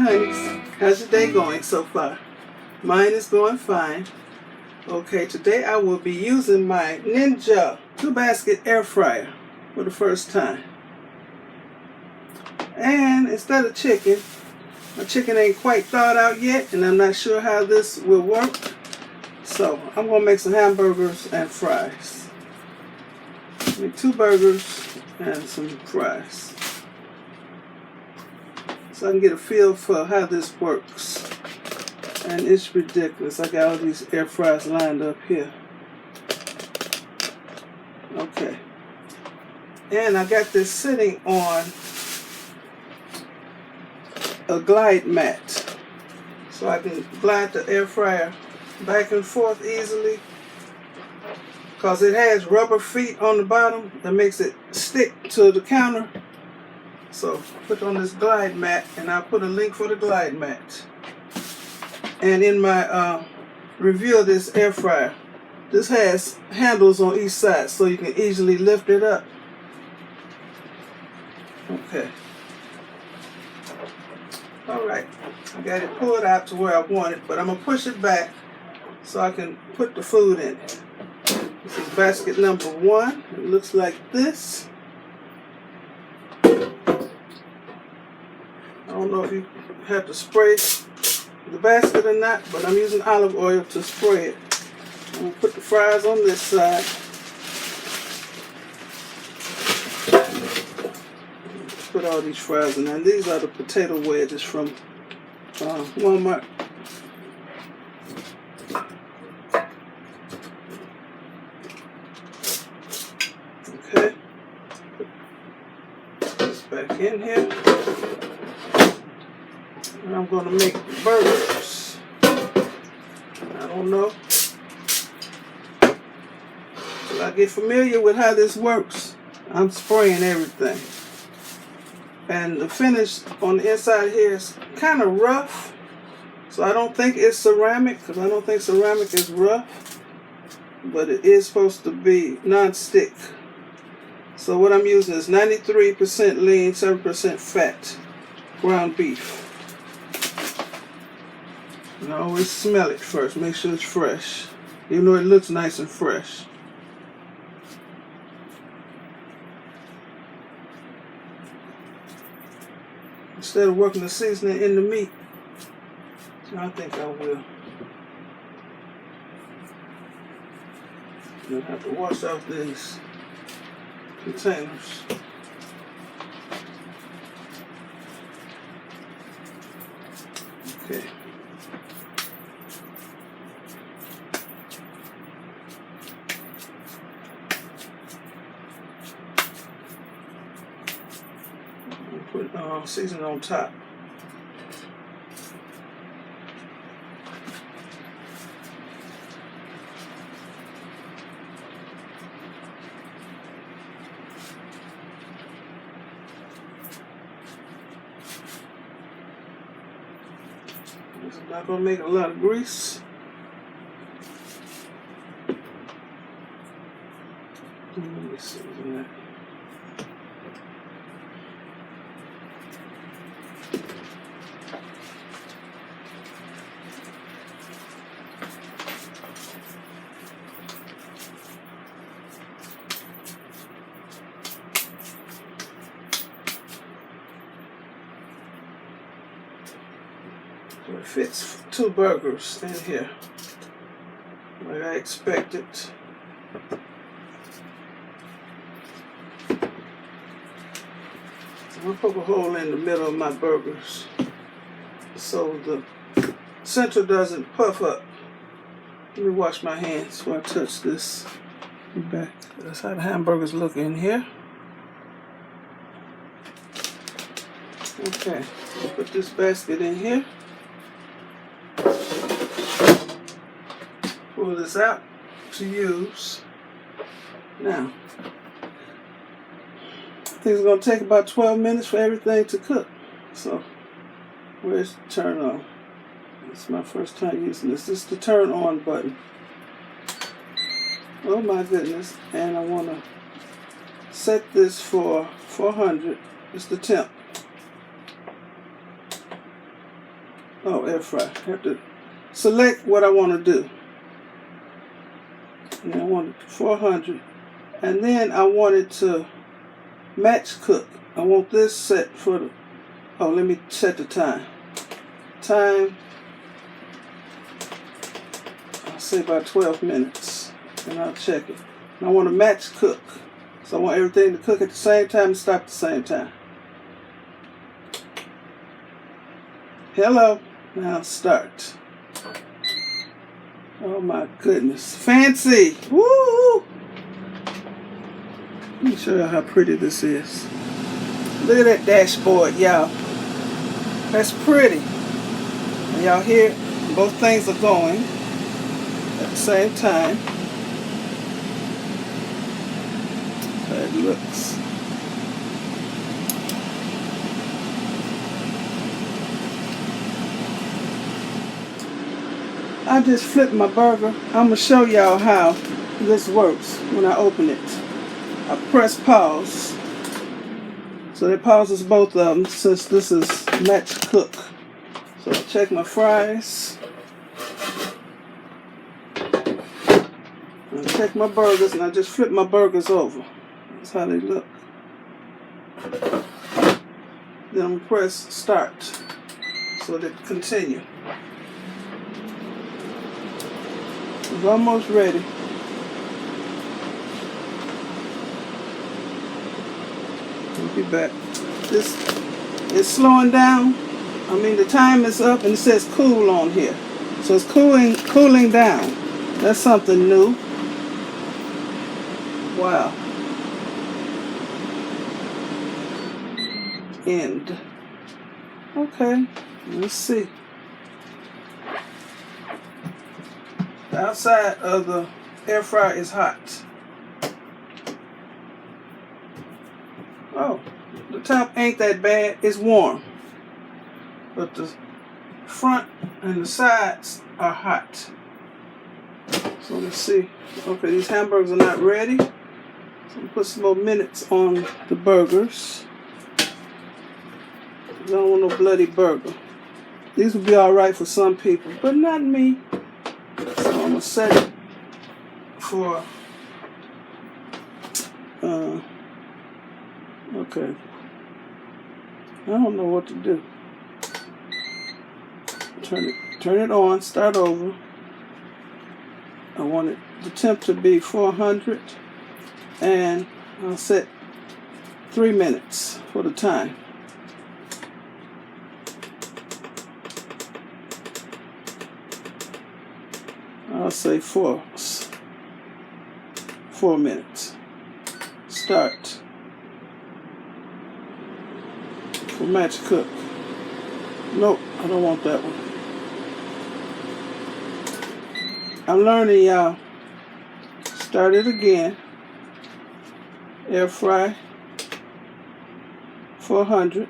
honeys. How's your day going so far? Mine is going fine. Okay, today I will be using my Ninja 2-basket air fryer for the first time. And instead of chicken, my chicken ain't quite thawed out yet, and I'm not sure how this will work. So I'm going to make some hamburgers and fries. Make 2 burgers and some fries, so I can get a feel for how this works. And it's ridiculous. I got all these air fryers lined up here. Okay. And I got this sitting on a glide mat, so I can glide the air fryer back and forth easily, because it has rubber feet on the bottom that makes it stick to the counter. So put on this glide mat, and I'll put a link for the glide mat. And in my review of this air fryer, this has handles on each side so you can easily lift it up. Okay. Alright, I got it pulled out to where I want it, but I'm going to push it back so I can put the food in it. This is basket number 1. It looks like this. I don't know if you have to spray the basket or not, but I'm using olive oil to spray it. I'm going to put the fries on this side. Put all these fries in there. These are the potato wedges from Walmart. Okay. Put this back in here. And I'm going to make burgers. I don't know. Till I get familiar with how this works, I'm spraying everything. And the finish on the inside here is kind of rough. So I don't think it's ceramic, because I don't think ceramic is rough. But it is supposed to be non-stick. So what I'm using is 93% lean, 7% fat ground beef. And I always smell it first, make sure it's fresh, even though it looks nice and fresh. Instead of working the seasoning in the meat, I think I will. I have to wash off these containers. Okay. Put seasoning on top. It's not going to make a lot of grease. Let me season that. So it fits 2 burgers in here, like I expected. I'm going to poke a hole in the middle of my burgers so the center doesn't puff up. Let me wash my hands before I touch this. Be back. That's how the hamburgers look in here. Okay, I'll put this basket in here. Pull this out to use. Now, I think it's going to take about 12 minutes for everything to cook. So, where's the turn on? It's my first time using this. This is the turn on button. Oh my goodness. And I want to set this for 400. It's the temp. air fry. I have to select what I want to do. And I want it 400. And then I want it to match cook. I want this set for the, oh, let me set the time. Time, I'll say about 12 minutes. And I'll check it. And I want to match cook. So I want everything to cook at the same time and stop at the same time. Hello. Now start. Oh my goodness. Fancy. Woo! Let me show you how pretty this is. Look at that dashboard, y'all. That's pretty. And y'all hear both things are going at the same time. That's how it looks. I just flipped my burger. I'm going to show y'all how this works when I open it. I press pause. So it pauses both of them since this is match cook. So I'll check my fries. I'll check my burgers, and I just flip my burgers over. That's how they look. Then I'm going to press start so they continue. It's almost ready. I'll be back. This is slowing down. I mean, the time is up and it says cool on here. So it's cooling down. That's something new. Wow. End. Okay, let's see. The outside of the air fryer is hot. Oh, the top ain't that bad. It's warm. But the front and the sides are hot. So let's see. Okay, these hamburgers are not ready. So I'm put some more minutes on the burgers. I don't want no bloody burger. These would be alright for some people, but not me. So I'm going to set it for, okay. I don't know what to do. Turn it on, start over. I want the temp to be 400, and I'll set 3 minutes for the time. I'll say 4 minutes. Start. For match cook. Nope, I don't want that one. I'm learning, y'all. Start it again. Air fry. 400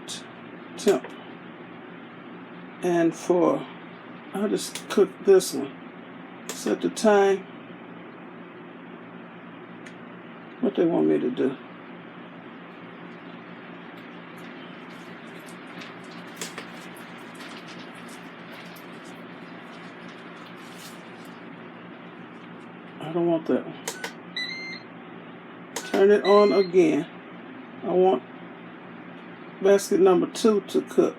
temp. And I'll just cook this one. Set the time. What they want me to do. I don't want that one. Turn it on again. I want basket number 2 to cook.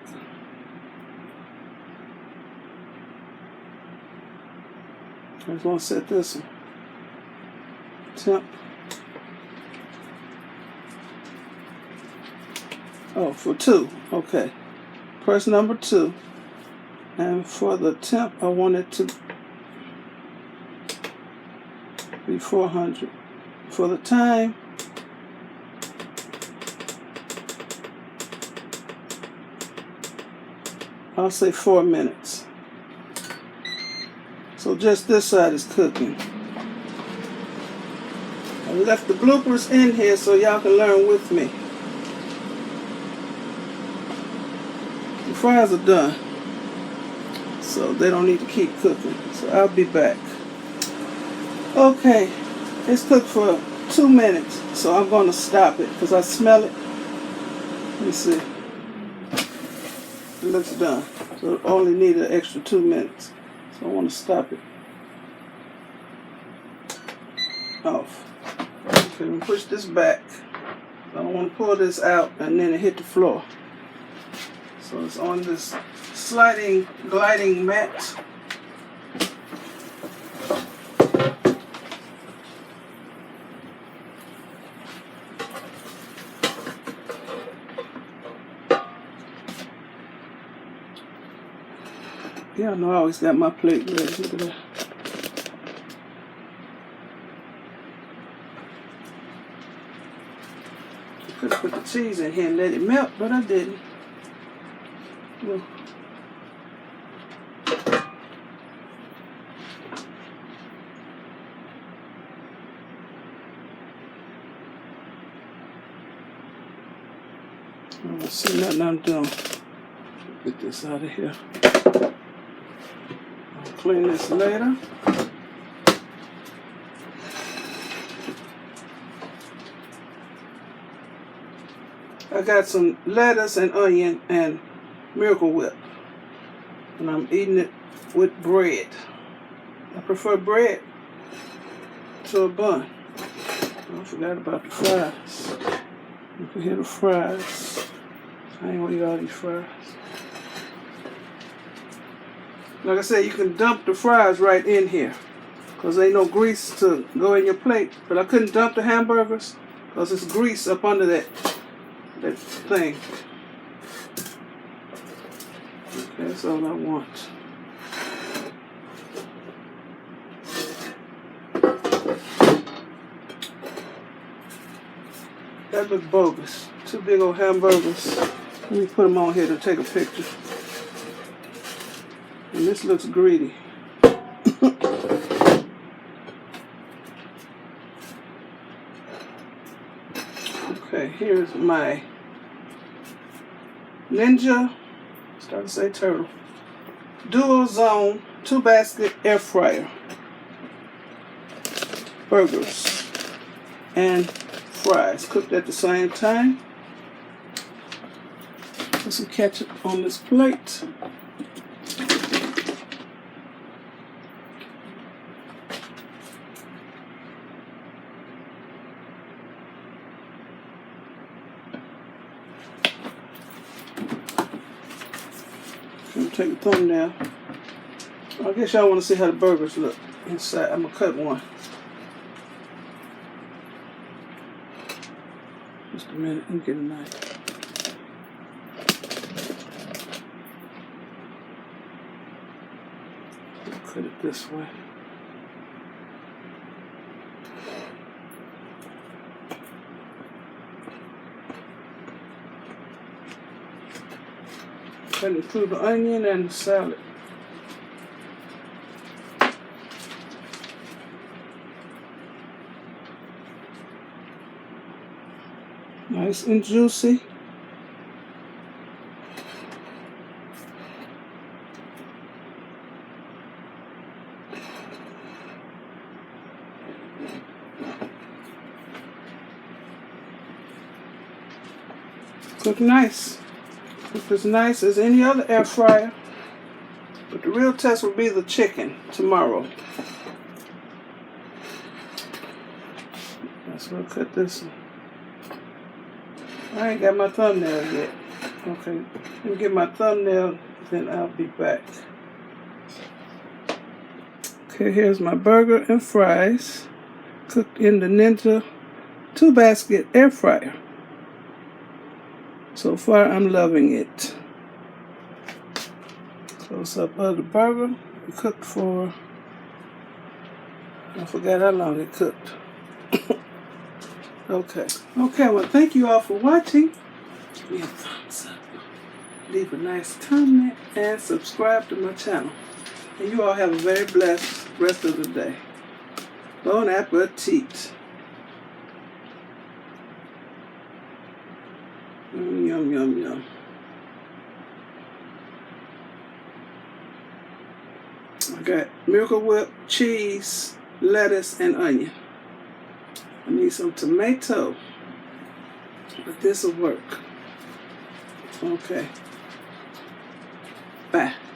I just want to set this one. Temp. Oh, for 2. Okay. Press number 2. And for the temp, I want it to be 400. For the time, I'll say 4 minutes. So just this side is cooking. I left the bloopers in here so y'all can learn with me. The fries are done, so they don't need to keep cooking. So I'll be back. Okay, it's cooked for 2 minutes, so I'm going to stop it because I smell it. Let me see. it looks done. So it only needed an extra 2 minutes. So I want to stop it off. Okay, I'm gonna push this back. I don't want to pull this out and then it hit the floor. So it's on this gliding mat. Yeah, I know I always got my plate ready. Look at that. I could have put the cheese in here and let it melt, but I didn't. Well, I don't see nothing I'm doing. Get this out of here. I'll clean this later. I got some lettuce and onion and Miracle Whip, and I'm eating it with bread. I prefer bread to a bun. I forgot about the fries. You can hear the fries. I ain't gonna eat all these fries. Like I said, you can dump the fries right in here because ain't no grease to go in your plate. But I couldn't dump the hamburgers because there's grease up under that thing. Okay, that's all I want. That look bogus. 2 big old hamburgers. Let me put them on here to take a picture. And this looks greedy. Okay, here's my Ninja, start to say turtle, dual zone 2-basket air fryer burgers and fries cooked at the same time. Put some ketchup on this plate. Take a thumbnail. I guess y'all want to see how the burgers look inside. I'm going to cut one. Just a minute. Let me get a knife. I'll cut it this way. Cutting through the onion and the salad. Nice and juicy. Cook nice. Cook as nice as any other air fryer. But the real test will be the chicken tomorrow. That's why I cut this one. I ain't got my thumbnail yet. Okay, let me get my thumbnail, then I'll be back. Okay, here's my burger and fries cooked in the Ninja 2-basket air fryer. So far, I'm loving it. Close up of the burger. It cooked for, I forgot how long it cooked. Okay, well, thank you all for watching. Give me a thumbs up. Leave a nice comment and subscribe to my channel. And you all have a very blessed rest of the day. Bon appetit. Yum, yum, yum. I got Miracle Whip, cheese, lettuce, and onion. I need some tomato, but this will work. Okay. Bye.